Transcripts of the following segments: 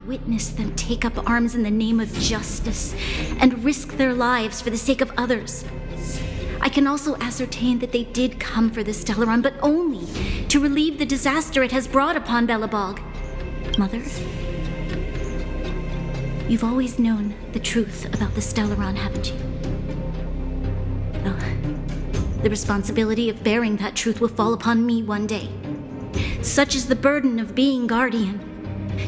Witness them take up arms in the name of justice and risk their lives for the sake of others. I can also ascertain that they did come for the Stellaron, but only to relieve the disaster it has brought upon Belobog. Mother, you've always known the truth about the Stellaron, haven't you? Well, the responsibility of bearing that truth will fall upon me one day. Such is the burden of being Guardian,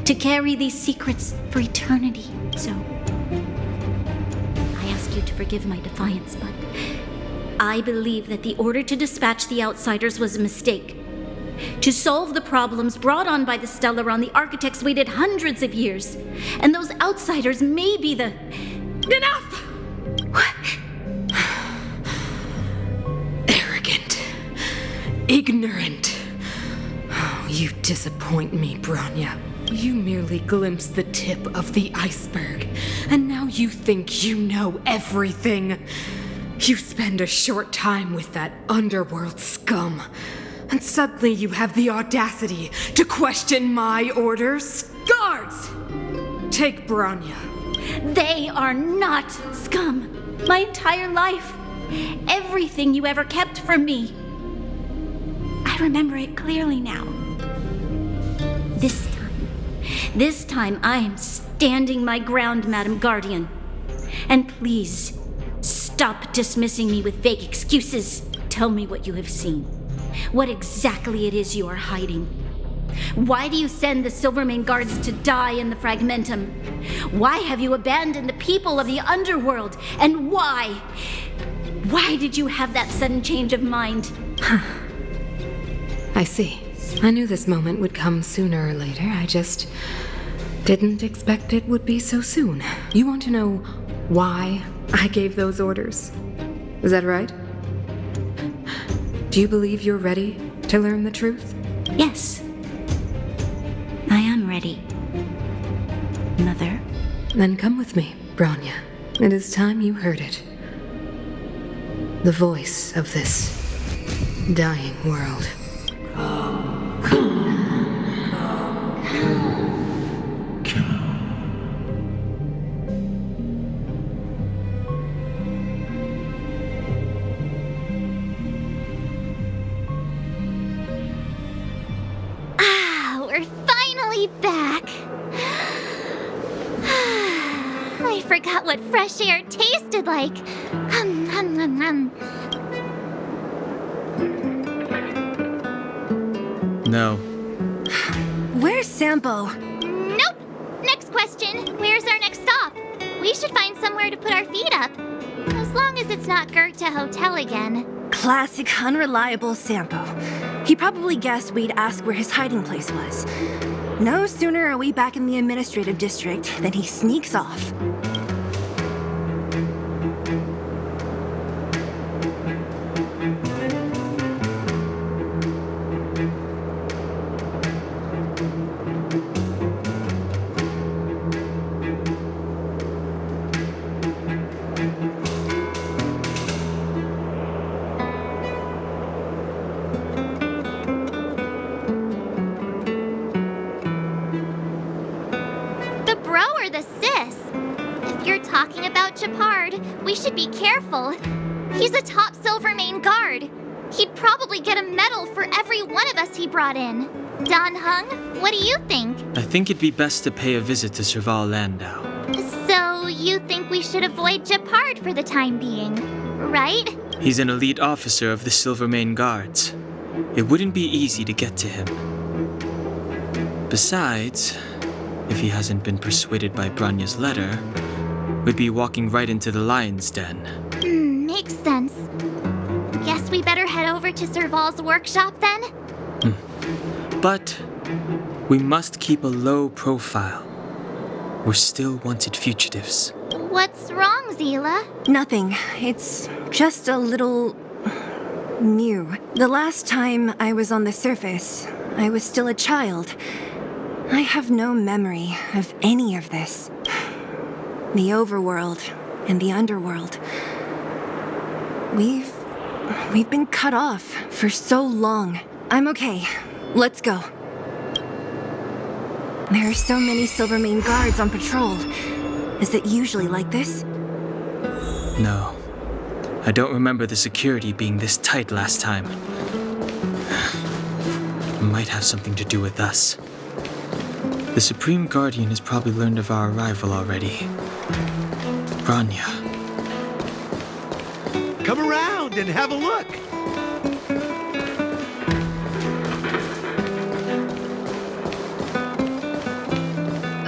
to carry these secrets for eternity. So, I ask you to forgive my defiance, but I believe that the order to dispatch the Outsiders was a mistake. To solve the problems brought on by the Stellaron, the architects waited hundreds of years, and those Outsiders may be the... Enough! Arrogant. Ignorant. Oh, you disappoint me, Bronya. You merely glimpsed the tip of the iceberg, and now you think you know everything. You spend a short time with that underworld scum, and suddenly you have the audacity to question my orders? Guards! Take Bronya. They are not scum. My entire life, everything you ever kept from me. I remember it clearly now. This time I am standing my ground, Madam Guardian. And please, stop dismissing me with vague excuses. Tell me what you have seen. What exactly it is you are hiding. Why do you send the Silvermane Guards to die in the Fragmentum? Why have you abandoned the people of the underworld? And why? Why did you have that sudden change of mind? I see. I knew this moment would come sooner or later. I just didn't expect it would be so soon. You want to know why I gave those orders? Is that right? Do you believe you're ready to learn the truth? Yes. I am ready, Mother. Then come with me, Bronya. It is time you heard it. The voice of this dying world. We're finally back. I forgot what fresh air tasted like. No. Where's Sampo? Nope. Next question. Where's our next stop? We should find somewhere to put our feet up. As long as it's not Goethe Hotel again. Classic unreliable Sampo. He probably guessed we'd ask where his hiding place was. No sooner are we back in the administrative district than he sneaks off. Talking about Gepard, we should be careful. He's a top Silvermane guard. He'd probably get a medal for every one of us he brought in. Dan Heng, what do you think? I think it'd be best to pay a visit to Serval Landau. So you think we should avoid Gepard for the time being, right? He's an elite officer of the Silvermane Guards. It wouldn't be easy to get to him. Besides, if he hasn't been persuaded by Bronya's letter, we'd be walking right into the lion's den. Makes sense. Guess we better head over to Serval's workshop then? But we must keep a low profile. We're still wanted fugitives. What's wrong, Seele? Nothing. It's just a little... new. The last time I was on the surface, I was still a child. I have no memory of any of this. The overworld and the underworld. We've been cut off for so long. I'm okay. Let's go. There are so many Silvermane guards on patrol. Is it usually like this? No. I don't remember the security being this tight last time. Might have something to do with us. The Supreme Guardian has probably learned of our arrival already. Bronya. Come around and have a look.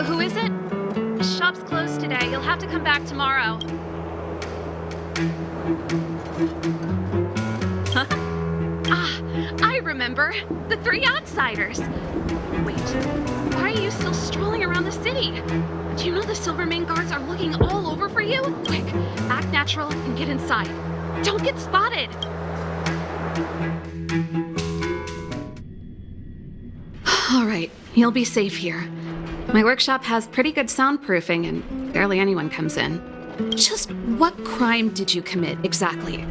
Who is it? The shop's closed today. You'll have to come back tomorrow. Huh? Ah, I remember. The three outsiders. Wait, why are you still strolling around the city? Do you know the Silvermane guards are looking all over for you? Quick, act natural and get inside. Don't get spotted. All right, you'll be safe here. My workshop has pretty good soundproofing and barely anyone comes in. Just what crime did you commit exactly?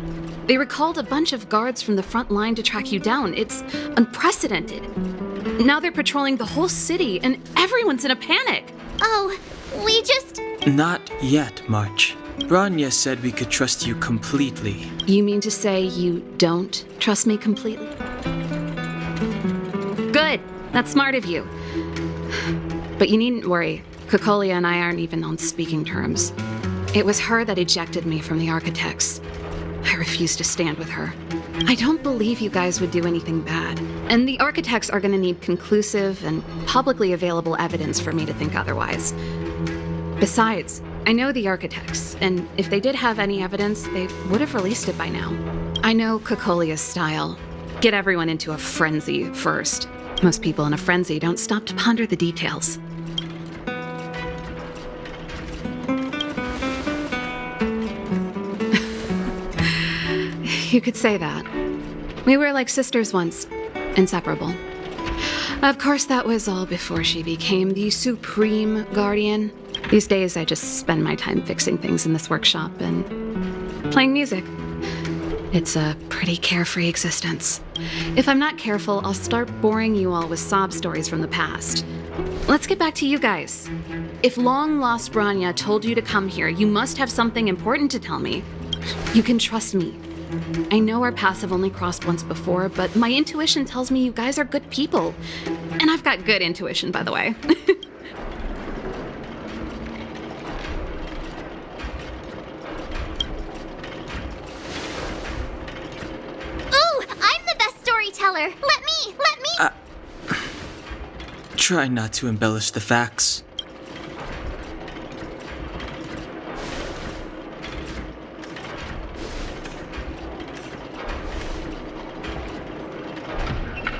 They recalled a bunch of guards from the front line to track you down. It's unprecedented. Now they're patrolling the whole city and everyone's in a panic. Oh, we just... Not yet, March. Bronya said we could trust you completely. You mean to say you don't trust me completely? Good. That's smart of you. But you needn't worry. Cocolia and I aren't even on speaking terms. It was her that ejected me from the Architects. I refuse to stand with her. I don't believe you guys would do anything bad. And the Architects are going to need conclusive and publicly available evidence for me to think otherwise. Besides, I know the Architects, and if they did have any evidence, they would have released it by now. I know Cocolia's style. Get everyone into a frenzy first. Most people in a frenzy don't stop to ponder the details. You could say that. We were like sisters once, inseparable. Of course, that was all before she became the Supreme Guardian. These days, I just spend my time fixing things in this workshop and playing music. It's a pretty carefree existence. If I'm not careful, I'll start boring you all with sob stories from the past. Let's get back to you guys. If long-lost Bronya told you to come here, you must have something important to tell me. You can trust me. I know our paths have only crossed once before, but my intuition tells me you guys are good people. And I've got good intuition, by the way. Ooh, I'm the best storyteller. Let me. Try not to embellish the facts.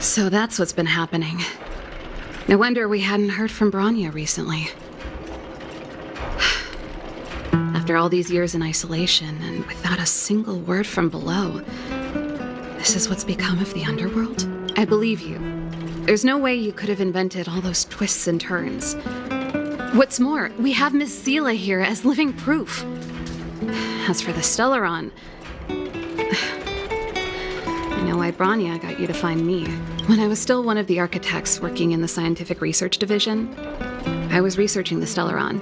So that's what's been happening. No wonder we hadn't heard from Bronya recently. After all these years in isolation and without a single word from below, this is what's become of the underworld? I believe you. There's no way you could have invented all those twists and turns. What's more, we have Miss Seele here as living proof. As for the Stellaron, I know why Bronya got you to find me. When I was still one of the Architects working in the Scientific Research Division, I was researching the Stellaron.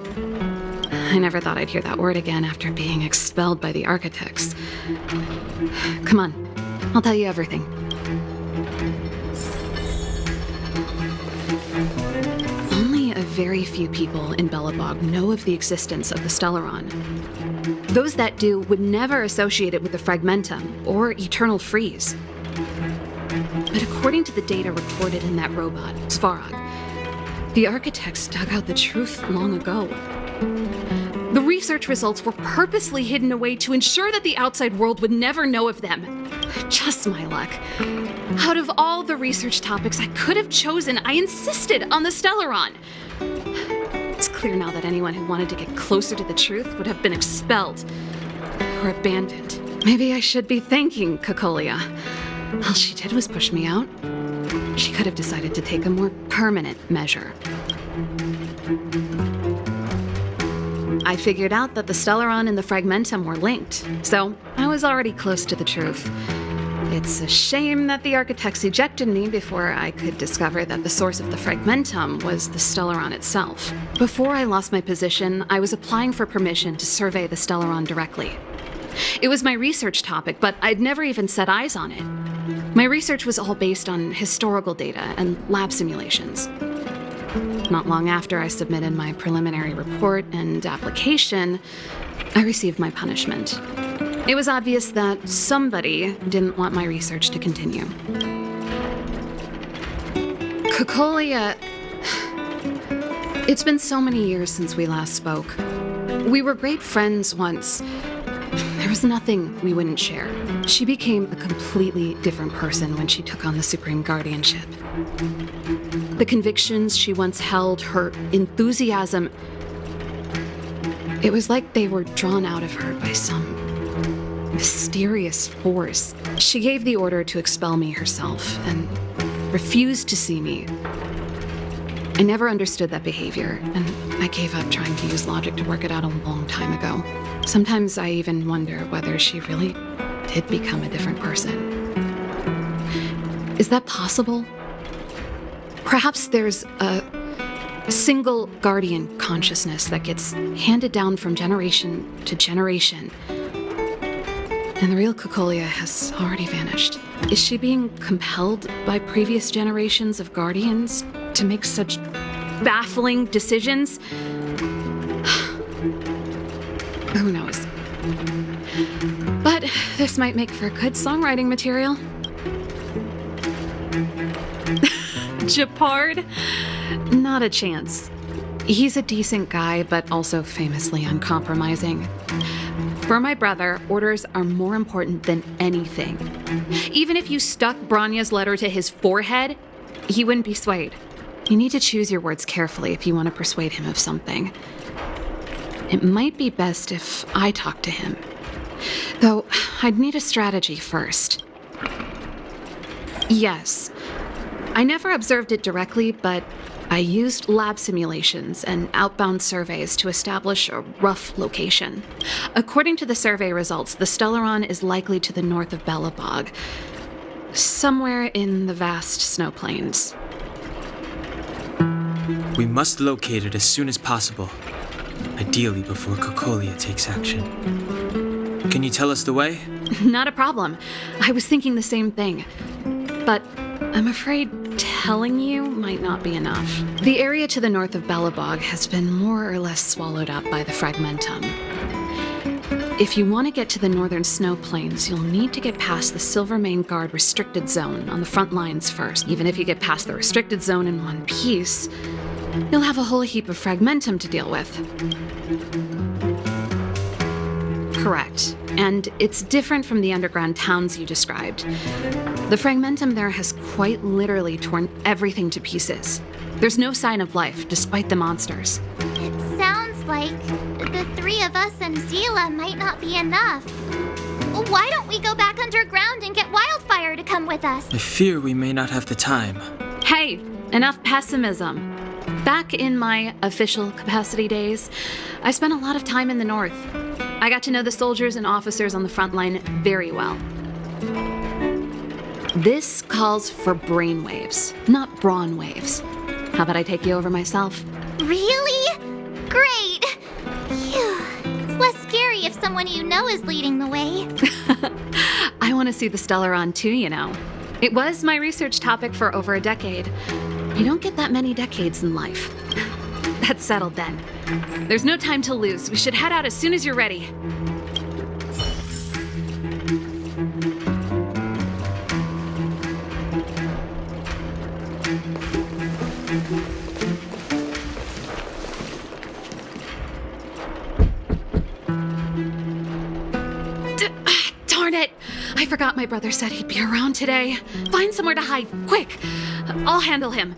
I never thought I'd hear that word again after being expelled by the Architects. Come on, I'll tell you everything. Only a very few people in Belobog know of the existence of the Stellaron. Those that do would never associate it with the Fragmentum or Eternal Freeze. But according to the data recorded in that robot, Svarog, the Architects dug out the truth long ago. The research results were purposely hidden away to ensure that the outside world would never know of them. Just my luck. Out of all the research topics I could have chosen, I insisted on the Stellaron. It's clear now that anyone who wanted to get closer to the truth would have been expelled or abandoned. Maybe I should be thanking Cocolia. All she did was push me out. She could have decided to take a more permanent measure. I figured out that the Stellaron and the Fragmentum were linked, so I was already close to the truth. It's a shame that the architects ejected me before I could discover that the source of the fragmentum was the Stellaron itself. Before I lost my position, I was applying for permission to survey the Stellaron directly. It was my research topic, but I'd never even set eyes on it. My research was all based on historical data and lab simulations. Not long after I submitted my preliminary report and application, I received my punishment. It was obvious that somebody didn't want my research to continue. Cocolia... It's been so many years since we last spoke. We were great friends once. There was nothing we wouldn't share. She became a completely different person when she took on the Supreme Guardianship. The convictions she once held, her enthusiasm, it was like they were drawn out of her by some mysterious force. She gave the order to expel me herself and refused to see me. I never understood that behavior, and I gave up trying to use logic to work it out a long time ago. Sometimes I even wonder whether she really did become a different person. Is that possible? Perhaps there's a single guardian consciousness that gets handed down from generation to generation, and the real Cocolia has already vanished. Is she being compelled by previous generations of guardians to make such baffling decisions? Who knows? But this might make for good songwriting material. Japard? Not a chance. He's a decent guy, but also famously uncompromising. For my brother, orders are more important than anything. Even if you stuck Bronya's letter to his forehead, he wouldn't be swayed. You need to choose your words carefully if you want to persuade him of something. It might be best if I talk to him. Though, I'd need a strategy first. Yes. I never observed it directly, but I used lab simulations and outbound surveys to establish a rough location. According to the survey results, the Stellaron is likely to the north of Belobog, somewhere in the vast snow plains. We must locate it as soon as possible, ideally before Cocolia takes action. Can you tell us the way? Not a problem. I was thinking the same thing. But I'm afraid telling you might not be enough. The area to the north of Belobog has been more or less swallowed up by the fragmentum. If you want to get to the northern snow plains, you'll need to get past the Silvermane Guard restricted zone on the front lines first. Even if you get past the restricted zone in one piece, you'll have a whole heap of fragmentum to deal with. Correct. And it's different from the underground towns you described. The fragmentum there has quite literally torn everything to pieces. There's no sign of life, despite the monsters. It sounds like the three of us and Zila might not be enough. Why don't we go back underground and get Wildfire to come with us? I fear we may not have the time. Hey, enough pessimism. Back in my official capacity days, I spent a lot of time in the north. I got to know the soldiers and officers on the front line very well. This calls for brainwaves, not brawn waves. How about I take you over myself? Really? Great! Phew. It's less scary if someone you know is leading the way. I want to see the Stellaron too, you know. It was my research topic for over a decade. You don't get that many decades in life. That's settled then. There's no time to lose. We should head out as soon as you're ready. Darn it! I forgot my brother said he'd be around today. Find somewhere to hide, quick! I'll handle him.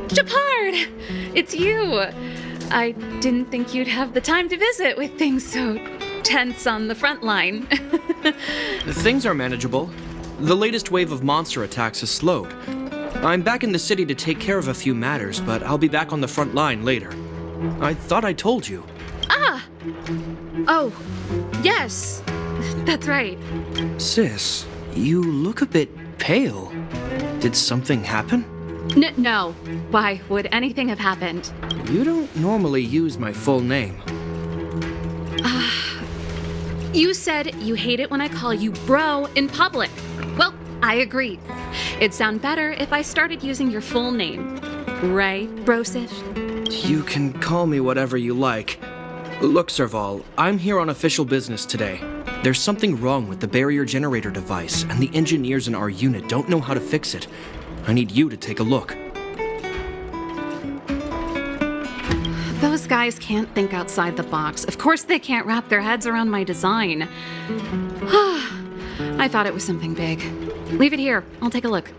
Japard! It's you! I didn't think you'd have the time to visit with things so tense on the front line. Things are manageable. The latest wave of monster attacks has slowed. I'm back in the city to take care of a few matters, but I'll be back on the front line later. I thought I told you. Ah! Oh, yes. That's right. Sis, you look a bit pale. Did something happen? No. Why would anything have happened? You don't normally use my full name. You said you hate it when I call you bro in public. Well, I agree. It'd sound better if I started using your full name. Right, Brosif? You can call me whatever you like. Look, Serval, I'm here on official business today. There's something wrong with the barrier generator device, and the engineers in our unit don't know how to fix it. I need you to take a look. Those guys can't think outside the box. Of course they can't wrap their heads around my design. I thought it was something big. Leave it here. I'll take a look.